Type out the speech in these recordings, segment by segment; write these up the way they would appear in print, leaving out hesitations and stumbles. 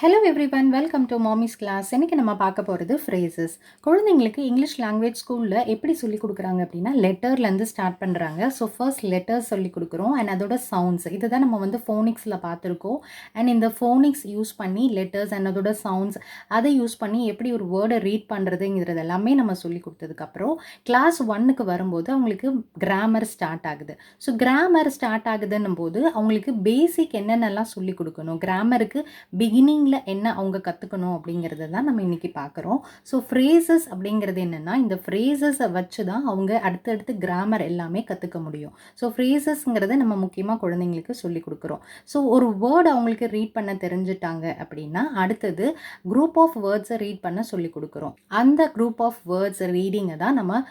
Hello everyone, welcome to Mami's class. இன்றைக்கி நம்ம பார்க்க போகிறது ஃப்ரேசஸ். குழந்தைங்களுக்கு இங்கிலீஷ் லாங்குவேஜ் ஸ்கூலில் எப்படி சொல்லிக் கொடுக்குறாங்க அப்படின்னா, லெட்டர்லேருந்து ஸ்டார்ட் பண்ணுறாங்க. ஸோ ஃபர்ஸ்ட் லெட்டர்ஸ் சொல்லிக் கொடுக்குறோம் அண்ட் அதோட சவுண்ட்ஸ் இதை தான் நம்ம வந்து ஃபோனிக்ஸில் பார்த்துருக்கோம். அண்ட் இந்த ஃபோனிக்ஸ் யூஸ் பண்ணி லெட்டர்ஸ் அண்ட் அதோட சவுண்ட்ஸ் அதை யூஸ் பண்ணி எப்படி ஒரு வேர்டை ரீட் பண்ணுறதுங்கிறது எல்லாமே நம்ம சொல்லி கொடுத்ததுக்கப்புறம் கிளாஸ் 1க்கு வரும்போது அவங்களுக்கு கிராமர் ஸ்டார்ட் ஆகுது. ஸோ கிராமர் ஸ்டார்ட் ஆகுதுன்னும் போது அவங்களுக்கு பேசிக் என்னென்னலாம் சொல்லிக் கொடுக்கணும், கிராமருக்கு பிகினிங்கில் என்ன அவங்க கற்றுக்கணும் அப்படிங்கிறத தான் நம்ம இன்றைக்கி பார்க்குறோம். ஸோ ஃப்ரேசஸ் அப்படிங்கிறது என்னென்னா, இந்த ஃப்ரேசஸை வச்சு தான் அவங்க அடுத்தடுத்து கிராமர் எல்லாமே கற்றுக்க முடியும். ஸோ ஃப்ரேசஸ்ங்கிறத நம்ம முக்கியமாக குழந்தைங்களுக்கு சொல்லிக் கொடுக்குறோம். ஸோ ஒரு வேர்டு அவங்களுக்கு ரீட் பண்ண தெரிஞ்சுட்டாங்க அப்படின்னா அடுத்தது குரூப் ஆஃப் வேர்ட்ஸை ரீட் பண்ண சொல்லிக் கொடுக்குறோம். அந்த குரூப் ஆஃப் வேர்ட்ஸ் ரீடிங்கை தான் நம்ம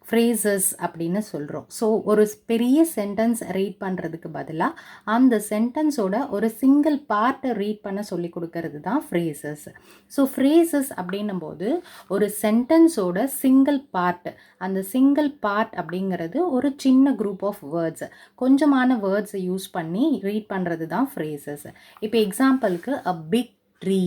ஃப்ரேசஸ் அப்படின்னு சொல்கிறோம். ஸோ ஒரு பெரிய சென்டென்ஸ் ரீட் பண்ணுறதுக்கு பதிலாக அந்த சென்டென்ஸோட ஒரு சிங்கிள் பார்ட்டை ரீட் பண்ண சொல்லி கொடுக்கறது தான் ஃப்ரேசஸ். ஸோ ஃப்ரேசஸ் அப்படின்னும் போது ஒரு சென்டென்ஸோட சிங்கிள் பார்ட், அந்த சிங்கிள் பார்ட் அப்படிங்கிறது ஒரு சின்ன குரூப் ஆஃப் வேர்ட்ஸ், கொஞ்சமான வேர்ட்ஸை யூஸ் பண்ணி ரீட் பண்ணுறது தான் ஃப்ரேசஸ். இப்போ எக்ஸாம்பிளுக்கு a big tree.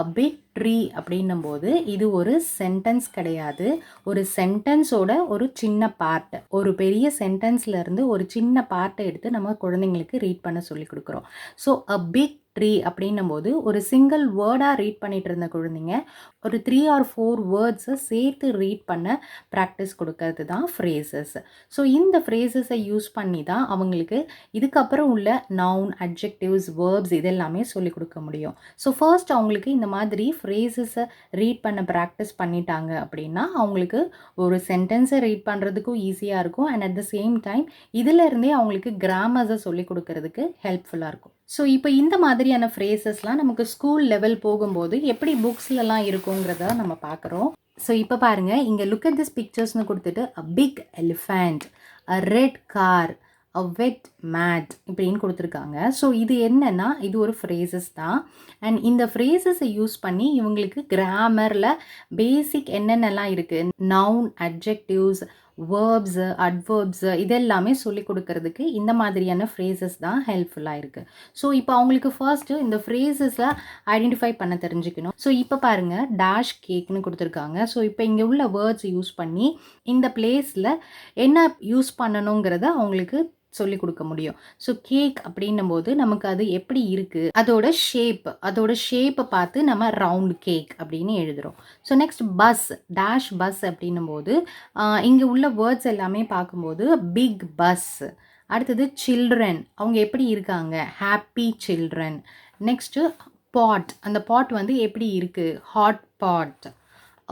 A big tree அப்படின்னும் போது இது ஒரு சென்டென்ஸ் கிடையாது, ஒரு சென்டென்ஸோட ஒரு சின்ன பார்ட். ஒரு பெரிய சென்டென்ஸ்லேருந்து ஒரு சின்ன பார்ட்டை எடுத்து நம்ம குழந்தைங்களுக்கு ரீட் பண்ண சொல்லி கொடுக்குறோம். ஸோ அ பிக் ட்ரீ அப்படின்னும் போது ஒரு சிங்கிள் வேர்டாக ரீட் பண்ணிட்டு இருந்த குழந்தைங்க ஒரு 3 or 4 வேர்ட்ஸை சேர்த்து ரீட் பண்ண ப்ராக்டிஸ் கொடுக்கறது தான் ஃப்ரேசஸ். ஸோ இந்த ஃப்ரேசஸை யூஸ் பண்ணி தான் அவங்களுக்கு இதுக்கப்புறம் உள்ள நவுன், அட்ஜெக்டிவ்ஸ், வேர்ப்ஸ் இதெல்லாமே சொல்லிக் கொடுக்க முடியும். ஸோ ஃபர்ஸ்ட் அவங்களுக்கு இந்த மாதிரி ஃப்ரேசஸை ரீட் பண்ண ப்ராக்டிஸ் பண்ணிட்டாங்க அப்படின்னா அவங்களுக்கு ஒரு சென்டென்ஸை ரீட் பண்ணுறதுக்கும் ஈஸியாக இருக்கும் and at the same time இதிலிருந்தே அவங்களுக்கு கிராமர்ஸை சொல்லிக் கொடுக்கறதுக்கு ஹெல்ப்ஃபுல்லாக இருக்கும். ஸோ இப்போ இந்த மாதிரியான ஃப்ரேசஸ்லாம் நமக்கு ஸ்கூல் லெவல் போகும்போது எப்படி புக்ஸ்லலாம் இருக்குங்கிறத நம்ம பார்க்குறோம். ஸோ இப்போ பாருங்கள், இங்கே லுக் அட் திஸ் பிக்சர்ஸ்னு கொடுத்துட்டு a big elephant, a red car, a wet mat இப்படின்னு கொடுத்துருக்காங்க. ஸோ இது என்னென்னா இது ஒரு ஃப்ரேசஸ் தான். அண்ட் இந்த ஃப்ரேசஸை யூஸ் பண்ணி இவங்களுக்கு கிராமரில் பேசிக் என்னென்னலாம் இருக்குது, நவுன், அட்ஜெக்டிவ்ஸ், வேர்ப்ஸு, அட்வர்ப்ஸு இதெல்லாமே சொல்லிக் கொடுக்கறதுக்கு இந்த மாதிரியான ஃப்ரேசஸ் தான் ஹெல்ப்ஃபுல்லாக இருக்குது. ஸோ இப்போ அவங்களுக்கு ஃபர்ஸ்ட்டு இந்த ஃப்ரேசஸை ஐடென்டிஃபை பண்ண தெரிஞ்சுக்கணும். ஸோ இப்போ பாருங்கள், டேஷ் கேக்னு கொடுத்துருக்காங்க. ஸோ இப்போ இங்கே உள்ள வேர்ட்ஸ் யூஸ் பண்ணி இந்த பிளேஸில் என்ன யூஸ் பண்ணணுங்கிறத அவங்களுக்கு சொல்லிக் கொடுக்க முடியும். ஸோ கேக் அப்படின்னும் போது நமக்கு அது எப்படி இருக்குது, அதோட ஷேப்பை பார்த்து நம்ம ரவுண்ட் கேக் அப்படின்னு எழுதுகிறோம். So next bus, dash bus அப்படின்னும் போது இங்கே உள்ள வேர்ட்ஸ் எல்லாமே பார்க்கும்போது பிக் பஸ். அடுத்தது சில்ட்ரன், அவங்க எப்படி இருக்காங்க, ஹாப்பி சில்ட்ரன். நெக்ஸ்ட்டு பாட், அந்த பாட் வந்து எப்படி இருக்குது, ஹாட் பாட்.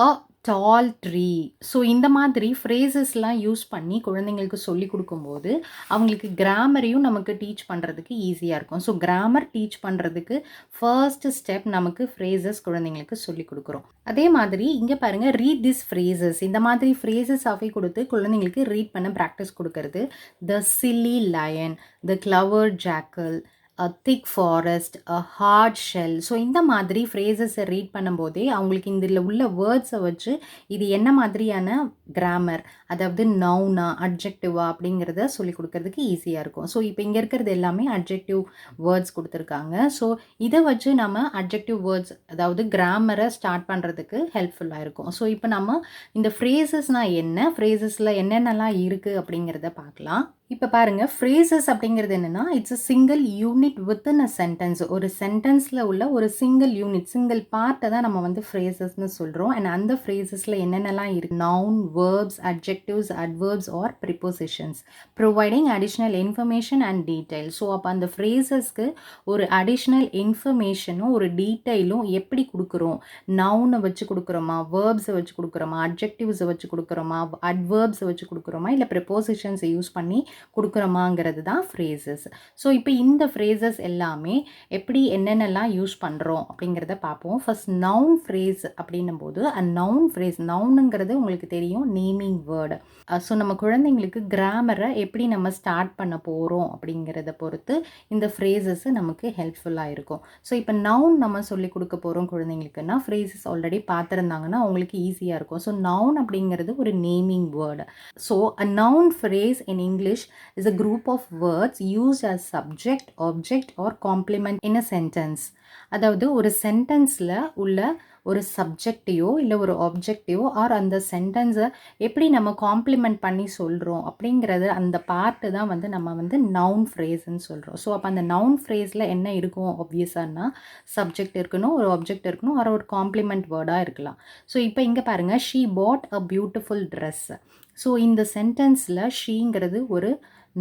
அ டால் ட்ரீ. ஸோ இந்த மாதிரி ஃப்ரேசஸ்லாம் யூஸ் பண்ணி குழந்தைங்களுக்கு சொல்லி கொடுக்கும்போது அவங்களுக்கு கிராமரையும் நமக்கு டீச் பண்ணுறதுக்கு ஈஸியாக இருக்கும். ஸோ கிராமர் டீச் பண்ணுறதுக்கு ஃபர்ஸ்ட் ஸ்டெப் நமக்கு ஃப்ரேசஸ் குழந்தைங்களுக்கு சொல்லி கொடுக்குறோம். அதே மாதிரி இங்கே பாருங்கள், ரீட் திஸ் ஃப்ரேசஸ், இந்த மாதிரி ஃப்ரேசஸ் ஆகவே கொடுத்து குழந்தைங்களுக்கு ரீட் பண்ண ப்ராக்டிஸ் கொடுக்கறது. The silly lion, the clever jackal, a thick forest, a hard shell. So இந்த மாதிரி ஃப்ரேசஸை ரீட் பண்ணும்போதே அவங்களுக்கு இதில் உள்ள வேர்ட்ஸை வச்சு இது என்ன மாதிரியான கிராமர், அதாவது நவுனா அட்ஜெக்டிவா அப்படிங்கிறத சொல்லிக் கொடுக்கறதுக்கு ஈஸியாக இருக்கும். ஸோ இப்போ இங்கே இருக்கிறது எல்லாமே அட்ஜெக்டிவ் வேர்ட்ஸ் கொடுத்துருக்காங்க. ஸோ இதை வச்சு நம்ம அட்ஜெக்டிவ் வேர்ட்ஸ், அதாவது கிராமரை ஸ்டார்ட் பண்ணுறதுக்கு ஹெல்ப்ஃபுல்லாக இருக்கும். ஸோ இப்போ நம்ம இந்த ஃப்ரேசஸ்னால் என்ன, ஃப்ரேசஸில் என்னென்னலாம் இருக்குது அப்படிங்கிறத பார்க்கலாம். இப்போ பாருங்கள், ஃப்ரேசஸ் அப்படிங்கிறது என்னென்னா it's a single unit within a sentence. ஒரு சென்டென்ஸில் உள்ள ஒரு சிங்கிள் யூனிட், சிங்கிள் பார்ட்டை தான் நம்ம வந்து ஃப்ரேசஸ்னு சொல்கிறோம். அண்ட் அந்த ஃப்ரேசஸில் என்னென்னலாம் இருக்குது, noun, verbs, adjectives, adverbs or prepositions providing additional information and detail. So அப்போ அந்த ஃப்ரேசஸ்க்கு ஒரு அடிஷ்னல் இன்ஃபர்மேஷனும் ஒரு டீட்டெயிலும் எப்படி கொடுக்குறோம், நவுனை வச்சு கொடுக்குறோமா, வேர்ப்ஸை வச்சு கொடுக்குறோமா, அட்ஜெக்டிவ்ஸை வச்சு கொடுக்குறோமா, அட்வர்ப்ஸை வச்சு கொடுக்குறோமா, இல்லை ப்ரிப்போசிஷன்ஸை யூஸ் பண்ணி கொடுக்குறோமாங்கிறது தான் ஃப்ரேசஸ். ஸோ இப்போ இந்த ஃப்ரேசஸ் எல்லாமே எப்படி என்னென்னலாம் யூஸ் பண்ணுறோம் அப்படிங்கிறத பார்ப்போம். ஃபர்ஸ்ட் நவுன் ஃப்ரேஸ் அப்படின்னும் போது நவுன் ஃப்ரேஸ், நவுனுங்கிறது உங்களுக்கு தெரியும், நேமிங் வேர்டு. ஸோ நம்ம குழந்தைங்களுக்கு கிராமரை எப்படி நம்ம ஸ்டார்ட் பண்ண போகிறோம் அப்படிங்கிறத பொறுத்து இந்த ஃப்ரேசஸ் நமக்கு ஹெல்ப்ஃபுல்லாக இருக்கும். ஸோ இப்போ நவுன் நம்ம சொல்லி கொடுக்க போகிறோம் குழந்தைங்களுக்குன்னா ஃப்ரேசஸ் ஆல்ரெடி பார்த்துருந்தாங்கன்னா அவங்களுக்கு ஈஸியாக இருக்கும். ஸோ நவுன் அப்படிங்கிறது ஒரு naming word. So a noun phrase in English is a group of words used as subject, object or complement in a sentence. அதாவது ஒரு சென்டென்ஸில் உள்ள ஒரு சப்ஜெக்டையோ இல்லை ஒரு ஆப்ஜெக்டையோ ஆர் அந்த சென்டென்ஸை எப்படி நம்ம காம்ப்ளிமெண்ட் பண்ணி சொல்கிறோம் அப்படிங்கிறது அந்த பார்ட்டு தான் வந்து நம்ம வந்து நவுன் ஃப்ரேஸ்ன்னு சொல்கிறோம். ஸோ அப்போ அந்த நவுன் ஃப்ரேஸில் என்ன இருக்கும் ஆப்வியஸானா சப்ஜெக்ட் இருக்கணும், ஒரு ஆப்ஜெக்ட் இருக்கணும், ஆர் ஒரு காம்ப்ளிமெண்ட் வேர்டாக இருக்கலாம். ஸோ இப்போ இங்கே பாருங்கள், she pot a beautiful dress. So இந்த சென்டென்ஸில் ஷீங்கிறது ஒரு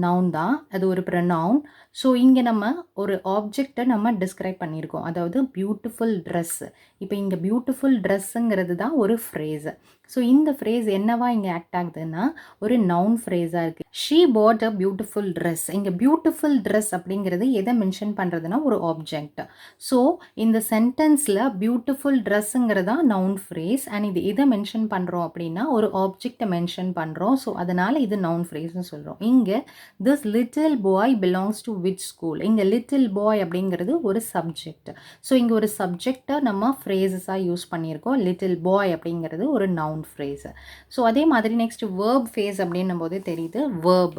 நவுன் தான், அது ஒரு ப்ரொனவுன். ஸோ இங்கே நம்ம ஒரு ஆப்ஜெக்டை நம்ம டிஸ்கிரைப் பண்ணியிருக்கோம், அதாவது பியூட்டிஃபுல் ட்ரெஸ்ஸு. இப்போ இங்கே பியூட்டிஃபுல் ட்ரெஸ்ஸுங்கிறது தான் ஒரு ஃப்ரேஸு. ஸோ இந்த ஃப்ரேஸ் என்னவா இங்கே ஆக்ட் ஆகுதுன்னா ஒரு நவுன் ஃப்ரேஸாக இருக்குது. She pot a beautiful dress. இங்கே பியூட்டிஃபுல் ட்ரெஸ் அப்படிங்கிறது எதை மென்ஷன் பண்ணுறதுனா ஒரு ஆப்ஜெக்ட். ஸோ இந்த சென்டென்ஸில் பியூட்டிஃபுல் ட்ரெஸ்ஸுங்கிறது தான் நவுன் ஃப்ரேஸ். அண்ட் இது எதை மென்ஷன் பண்ணுறோம் அப்படின்னா ஒரு ஆப்ஜெக்டை மென்ஷன் பண்ணுறோம். ஸோ அதனால் இது நவுன் ஃப்ரேஸ்ன்னு சொல்கிறோம். இங்கே this little boy belongs to which school? இங்கே little boy அப்படிங்கிறது ஒரு சப்ஜெக்ட். ஸோ இங்கே ஒரு சப்ஜெக்டை நம்ம ஃப்ரேஸஸாக யூஸ் பண்ணியிருக்கோம். லிட்டில் பாய் அப்படிங்கிறது ஒரு நவுன் ஃப்ரேஸ். ஸோ அதே மாதிரி நெக்ஸ்ட் வேர்ப் ஃபேஸ் அப்படின்னும் போதே தெரியுது வேர்ப்.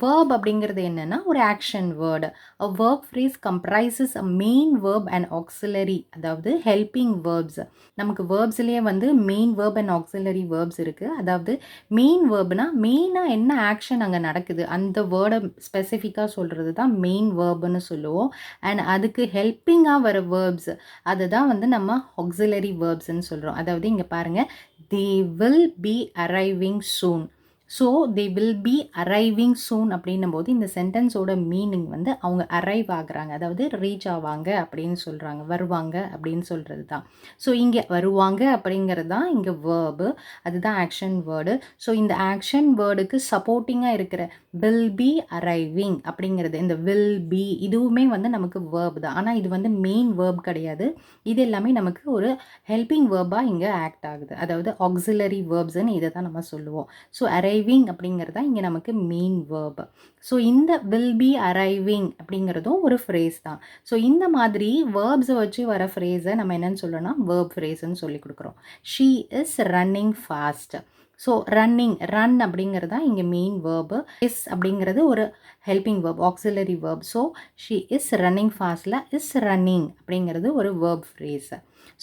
வேர்ப் அப்படிங்கிறது என்னென்னா ஒரு action word. A verb phrase comprises a main verb and auxiliary, அதாவது ஹெல்பிங் வேர்ப்ஸ். நமக்கு வேர்ப்ஸ்லேயே வந்து main verb and auxiliary verbs இருக்குது. அதாவது மெயின் வேர்ப்னா மெயினாக என்ன ஆக்ஷன் அங்கே நடக்குது அந்த வேர்டை ஸ்பெசிஃபிக்காக சொல்கிறது தான் மெயின் வேர்ப்னு சொல்லுவோம். அண்ட் அதுக்கு ஹெல்பிங்காக வர வேர்ப்ஸ் அதுதான் வந்து நம்ம ஆக்சிலரி வேர்ப்ஸ்ன்னு சொல்கிறோம். அதாவது இங்கே பாருங்கள், they will be arriving soon. So they will be arriving soon அப்படின்னும் போது இந்த சென்டென்ஸோட மீனிங் வந்து அவங்க அரைவ் ஆகுறாங்க, அதாவது ரீச் ஆவாங்க அப்படின்னு சொல்கிறாங்க, வருவாங்க அப்படின்னு சொல்கிறது தான். ஸோ இங்கே வருவாங்க அப்படிங்கிறது தான் இங்கே வேர்பு, அதுதான் ஆக்ஷன் வேர்டு. ஸோ இந்த ஆக்ஷன் வேர்டுக்கு சப்போர்ட்டிங்காக இருக்கிற வில் பி அரைவிங் அப்படிங்கிறது, இந்த வில் பி இதுவுமே வந்து நமக்கு வேர்ப் தான். ஆனால் இது வந்து மெயின் வேர்ப் கிடையாது, இது எல்லாமே நமக்கு ஒரு ஹெல்பிங் வேர்பாக இங்கே ஆக்ட் ஆகுது, அதாவது ஆக்சிலரி வேர்ப்ஸ்ன்னு இதை தான் நம்ம சொல்லுவோம். ஸோ அரைவிங் அப்படிங்கிறது தான் இங்கே நமக்கு மெயின் வேர்ப். ஸோ இந்த வில் பி அரைவிங் அப்படிங்கிறதும் ஒரு ஃப்ரேஸ் தான். ஸோ இந்த மாதிரி வேர்ப்ஸை வச்சு வர ஃப்ரேஸை நம்ம என்னென்னு சொல்லணும்னா வேர்ப் ஃப்ரேஸ்ன்னு சொல்லி கொடுக்குறோம். She is running fast. So run அப்படிங்கிறது தான் இங்கே மெயின் வேர்பு. இஸ் அப்படிங்கிறது ஒரு helping verb, auxiliary verb. So she is running ஃபாஸ்டில் இஸ் ரன்னிங் அப்படிங்கிறது ஒரு வேர்ப் ஃப்ரேஸ்.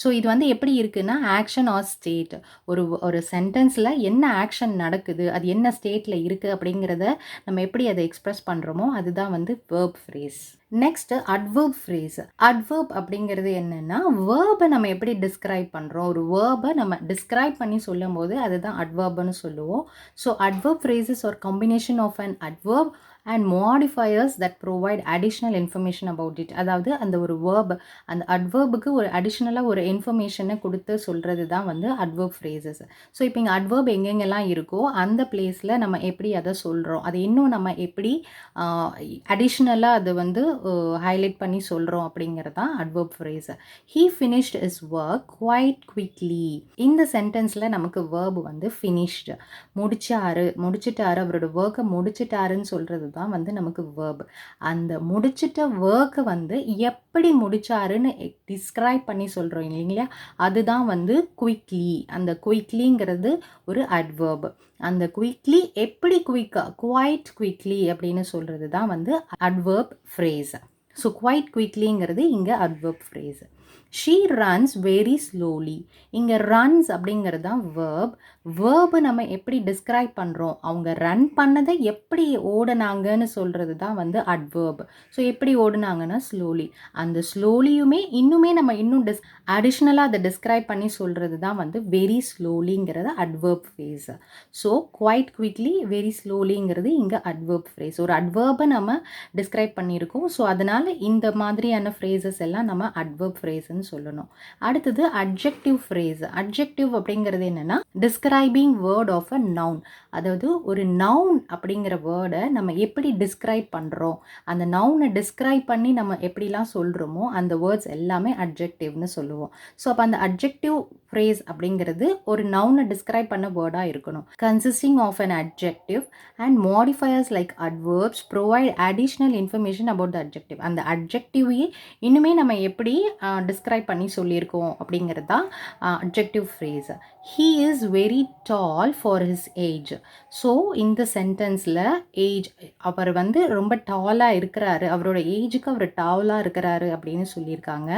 ஸோ இது வந்து எப்படி இருக்குன்னா ஆக்ஷன் ஆர் ஸ்டேட், ஒரு சென்டென்ஸில் என்ன ஆக்ஷன் நடக்குது, அது என்ன ஸ்டேட்டில் இருக்குது அப்படிங்கிறத நம்ம எப்படி அதை எக்ஸ்ப்ரெஸ் பண்ணுறோமோ அதுதான் வந்து verb phrase. Next adverb phrase. Adverb அப்படிங்கிறது என்னென்னா வேர்பை நம்ம எப்படி டிஸ்கிரைப் பண்ணுறோம், ஒரு வேர்பை நம்ம டிஸ்கிரைப் பண்ணி சொல்லும் போது அதுதான் அட்வர்ப்னு சொல்லுவோம். So adverb phrases are combination of an adverb and modifiers that provide additional information about it. அதாவது அந்த ஒரு வேர்ப், அந்த அட்வர்புக்கு ஒரு அடிஷ்னலாக ஒரு இன்ஃபர்மேஷனை கொடுத்து சொல்கிறது தான் வந்து அட்வர்ப் ஃப்ரேசஸ். ஸோ இப்போ இங்கே அட்வர்ப் எங்கெங்கெல்லாம் இருக்கோ அந்த பிளேஸில் நம்ம எப்படி அதை சொல்கிறோம், அது இன்னும் நம்ம எப்படி அடிஷ்னலாக அது வந்து ஹைலைட் பண்ணி சொல்கிறோம் அப்படிங்கிறது தான் adverb phrase. He finished his work quite quickly. இந்த சென்டென்ஸில் நமக்கு வேர்ப் வந்து ஃபினிஷ்டு, முடிச்சிட்டாரு, அவரோட ஒர்க்கை முடிச்சிட்டாருன்னு சொல்கிறது தான் வந்து நமக்கு வேர்ப். அந்த முடிச்சிட்ட ஒர்க்கை வந்து எப்படி முடிச்சாருன்னு டிஸ்கிரைப் பண்ணி சொல்கிறோம் இல்லைங்களா, அதுதான் வந்து குயிக்லி. அந்த குயிக்லிங்கிறது ஒரு அட்வர்ப். அந்த குயிக்லி எப்படி குவைட் குயிக்லி அப்படின்னு சொல்கிறது தான் வந்து அட்வர்ப் ஃப்ரேஸ். ஸோ குவைட் குயிக்லிங்கிறது இங்கே adverb phrase. She runs very slowly. இங்கே ரன்ஸ் அப்படிங்கிறது தான் வேர்ப். வேர்பு நம்ம எப்படி டிஸ்கிரைப் பண்ணுறோம், அவங்க ரன் பண்ணதை எப்படி ஓடுனாங்கன்னு சொல்கிறது தான் வந்து அட்வர்ப். ஸோ எப்படி ஓடுனாங்கன்னா ஸ்லோலி. அந்த ஸ்லோலியுமே இன்னுமே நம்ம இன்னும் அடிஷ்னலாக அதை டிஸ்கிரைப் பண்ணி சொல்கிறது தான் வந்து வெரி ஸ்லோலிங்கிறது adverb phrase. So quite quickly, very ஸ்லோலிங்கிறது இங்கே அட்வர்ப் ஃப்ரேஸ். ஒரு அட்வர்பை நம்ம டிஸ்கிரைப் பண்ணியிருக்கோம். ஸோ அதனால் இந்த மாதிரியான ஃப்ரேசஸ் எல்லாம் நம்ம அட்வர்ப் ஃப்ரேஸ்ன்னு சொல்லணும். அடுத்தது அட்ஜெக்டிவ் ஃப்ரேஸ். அட்ஜெக்டிவ் அப்படிங்கிறது என்னென்னா describing word of a noun. அதாவது ஒரு நவுன் அப்படிங்கிற வேர்டை நம்ம எப்படி டிஸ்கிரைப் பண்ணுறோம், அந்த நவுனை டிஸ்கிரைப் பண்ணி நம்ம எப்படிலாம் சொல்கிறோமோ அந்த வேர்ட்ஸ் எல்லாமே அட்ஜெக்டிவ்னு சொல்லுவோம். ஸோ அப்போ அந்த அட்ஜெக்டிவ் ஃப்ரேஸ் அப்படிங்கிறது ஒரு நவுனை டிஸ்கிரைப் பண்ண வேர்டாக இருக்கணும். Consisting of an adjective and modifiers like adverbs provide additional information about the adjective. அந்த அட்ஜெக்டிவையே இன்னுமே நம்ம எப்படி டிஸ்கிரைப் பண்ணி சொல்லியிருக்கோம் அப்படிங்கிறது தான் adjective phrase. He is very tall for his age. So இந்த சென்டென்ஸில் ஏஜ், அவர் வந்து ரொம்ப டாலாக இருக்கிறாரு, அவரோட ஏஜுக்கு அவர் டாலாக இருக்கிறாரு அப்படின்னு சொல்லியிருக்காங்க.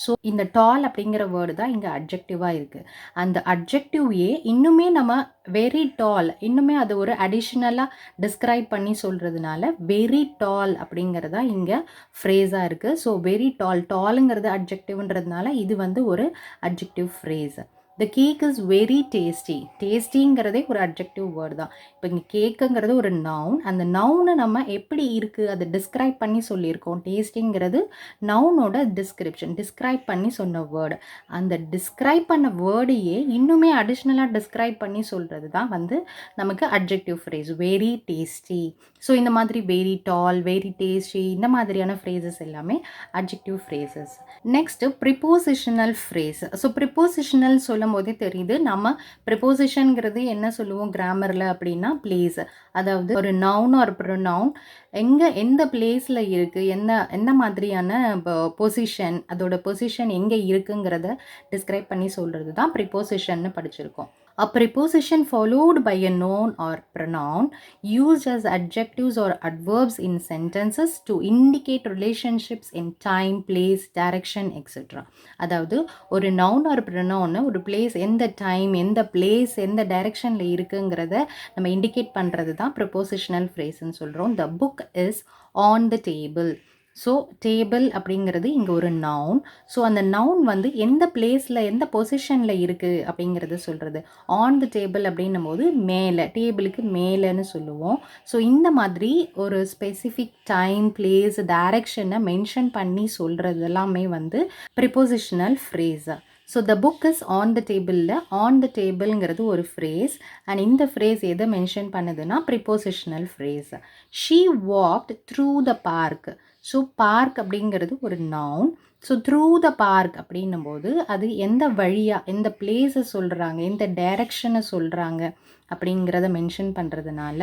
ஸோ இந்த டால் அப்படிங்கிற வேர்டு தான் இங்கே அட்ஜெக்டிவாக இருக்குது. அந்த அட்ஜெக்டிவ்யே இன்னுமே நம்ம வெரி டால், இன்னுமே அது ஒரு அடிஷ்னலாக டிஸ்கிரைப் பண்ணி சொல்கிறதுனால வெரி டால் அப்படிங்கிறதா இங்கே ஃப்ரேஸாக இருக்குது. ஸோ வெரி டால், டாலுங்கிறது அட்ஜெக்டிவ்ன்றதுனால இது வந்து ஒரு adjective phrase. The cake is very tasty. டேஸ்டிங்கிறதே ஒரு அட்ஜெக்டிவ் வேர்டு தான். இப்போ இங்கே கேக்குங்கிறது ஒரு நவுன். அந்த நவுனை நம்ம எப்படி இருக்குது அதை டிஸ்கிரைப் பண்ணி சொல்லியிருக்கோம். டேஸ்டிங்கிறது நவுனோட டிஸ்கிரைப் பண்ணி சொன்ன வேர்டு. அந்த டிஸ்கிரைப் பண்ண வேர்டையே இன்னுமே அடிஷ்னலாக டிஸ்கிரைப் பண்ணி சொல்கிறது தான் வந்து நமக்கு adjective phrase. Very tasty. So இந்த மாதிரி வெரி டால், வெரி டேஸ்டி, இந்த மாதிரியான ஃப்ரேசஸ் எல்லாமே adjective phrases. Next prepositional phrase. So prepositional சொல்லும் போதே தெரியுது, நம்ம ப்ரிப்போசிஷன்ங்கிறது என்ன சொல்லுவோம் கிராமரில் அப்படின்னா பிளேஸ். அதாவது ஒரு நவுன் ஒரு ப்ரொனவுன் எந்த பிளேஸில் இருக்குது, எந்த மாதிரியான பொசிஷன், அதோட பொசிஷன் எங்கே இருக்குங்கிறத டிஸ்கிரைப் பண்ணி சொல்கிறது தான் ப்ரிப்போசிஷன்னு படிச்சிருக்கோம். A preposition followed by a noun or pronoun used as adjectives or adverbs in sentences to indicate relationships in time, place, direction, etc. அதாவது ஒரு noun or pronoun ஒரு place, எந்த டைம், எந்த பிளேஸ், எந்த டைரக்ஷனில் இருக்குங்கிறத நம்ம இண்டிகேட் பண்ணுறது தான் ப்ரிப்போசிஷனல் ஃப்ரேஸ்ன்னு சொல்கிறோம். The book is on the table. So table அப்படிங்கிறது இங்கே ஒரு நவுன். ஸோ அந்த நவுன் வந்து எந்த பிளேஸில், எந்த பொசிஷனில் இருக்குது அப்படிங்கிறத சொல்கிறது. ஆன் த டேபிள் அப்படின்னும் போது மேலே, டேபிளுக்கு மேலேன்னு சொல்லுவோம். ஸோ இந்த மாதிரி ஒரு ஸ்பெசிஃபிக் டைம், பிளேஸ், டைரக்ஷனை மென்ஷன் பண்ணி சொல்கிறது எல்லாமே வந்து ப்ரிப்போசிஷனல் ஃப்ரேஸாக. So the book is on the டேபிளில் ஆன் த டேபிள்ங்கிறது ஒரு ஃப்ரேஸ். அண்ட் இந்த ஃப்ரேஸ் எதை மென்ஷன் பண்ணுதுன்னா prepositional phrase. She walked through the park. So park அப்படிங்கிறது ஒரு noun. So through the park அப்படின்னும் போது அது எந்த வழியாக, எந்த பிளேஸை சொல்கிறாங்க, எந்த டைரக்ஷனை சொல்கிறாங்க அப்படிங்கிறத மென்ஷன் பண்ணுறதுனால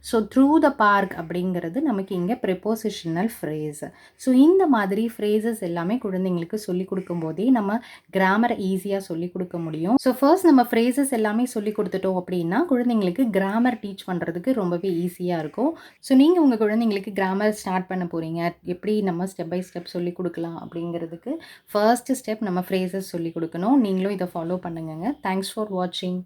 ஸோ த்ரூ த பார்க் அப்படிங்கிறது நமக்கு இங்கே ப்ரிப்போசிஷனல் ஃப்ரேஸ். ஸோ இந்த மாதிரி ஃப்ரேசஸ் எல்லாமே குழந்தைங்களுக்கு சொல்லிக் கொடுக்கும் போதே நம்ம கிராமரை ஈஸியாக சொல்லிக் கொடுக்க முடியும். ஸோ ஃபர்ஸ்ட் நம்ம ஃப்ரேசஸ் எல்லாமே சொல்லி கொடுத்துட்டோம் அப்படின்னா குழந்தைங்களுக்கு கிராமர் டீச் பண்ணுறதுக்கு ரொம்பவே ஈஸியாக இருக்கும். ஸோ நீங்கள் உங்கள் குழந்தைங்களுக்கு கிராமர் ஸ்டார்ட் பண்ண போகிறீங்க, எப்படி நம்ம ஸ்டெப் பை ஸ்டெப் சொல்லிக் கொடுக்கலாம் அப்படிங்கிறதுக்கு ஃபர்ஸ்ட் ஸ்டெப் நம்ம ஃப்ரேசஸ் சொல்லிக் கொடுக்கணும். நீங்களும் இதை ஃபாலோ பண்ணுங்க. தேங்க்ஸ் ஃபார் வாட்சிங்.